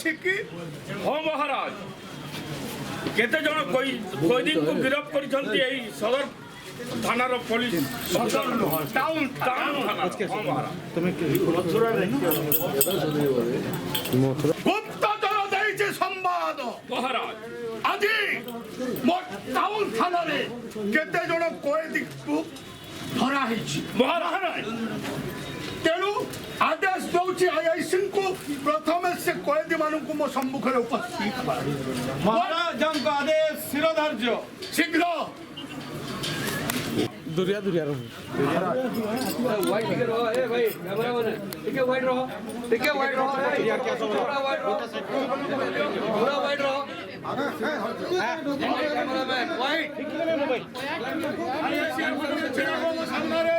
ଅଛି କି? ହଁ ମହାରାଜ କେତେ ଜଣ କଏଦୀଙ୍କୁ ଗିରଫ କରିଛନ୍ତି ଏଇ ସଦର ଥାନାର ପୋଲିସ ଟାଉନ ଥାନା ହଁ ମହାରାଜ ଗୁପ୍ତଚର ଦେଇଛି ସମ୍ବାଦ ମହାରାଜ ଆଜି ମୋ ଟାଉନ ଥାନାରେ କେତେ ଜଣ କଏଦୀଙ୍କୁ ଧରା ହେଇଛି ମହାରାଜ ତେଣୁ ଆଦେଶ ଦଉଛି ଆଇଆଇସିଙ୍କୁ ପ୍ରଥମେ ସେ କଏଦୀ ମାନଙ୍କୁ ମୋ ସମ୍ମୁଖରେ ଉପସ୍ଥିତ ମହାରାଜଙ୍କ ଆଦେଶ ଶିରଧାର୍ଯ୍ୟ। ଶୀଘ୍ର दुरिया दुरिया रहो वाइट टिके रहो ए भाई कैमरा मैन टिके वाइट रहो यार क्या सब थोड़ा वाइट रहो कैमरा मैन वाइट ସାମ୍ନାରେ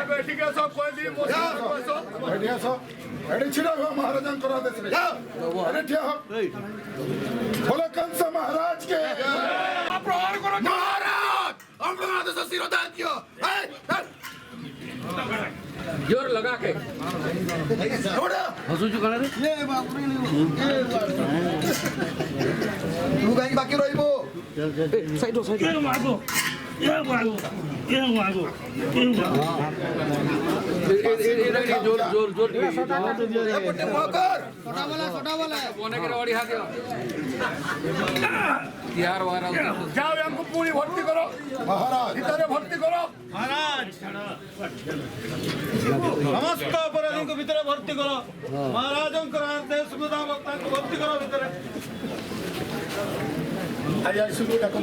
ବେଠିକି ଆସ କଏଦୀ ମୋ ଏଠି ଆସ ଏଠି ଛିଡ଼ା ହୁଅ ମହାରାଜାଙ୍କର ଆଦେଶରେ ଏଠି ଠିଆ ହୁଅ ବୋଲେ कंस महाराज के ପ୍ରହାର କର ମହାରାଜ ଆମର ଆଦେଶ ଶିରଧାର୍ଯ୍ୟ जोर लगा के हसुचु कण रे तू कहीं बाकी रहिबो साइड हो जोर जोर जोर पट्टे मकर छोटा वाला बोने के रेडी हाथ यार वाला ଯାଅ ୟାଙ୍କୁ ପୁଣି ଭର୍ତ୍ତି କର महाराज ଭିତରେ ଭର୍ତ୍ତି କର ମହାରାଜ ସମସ୍ତ ଅପରାଧୀଙ୍କୁ ଭିତରେ ଭର୍ତ୍ତି କର। ମହାରାଜଙ୍କର ଆଦେଶ ମୁତାବକ ତାଙ୍କୁ ଭର୍ତ୍ତି କର ଭିତରେ। ଆଇଆଇସିଙ୍କୁ ଡାକ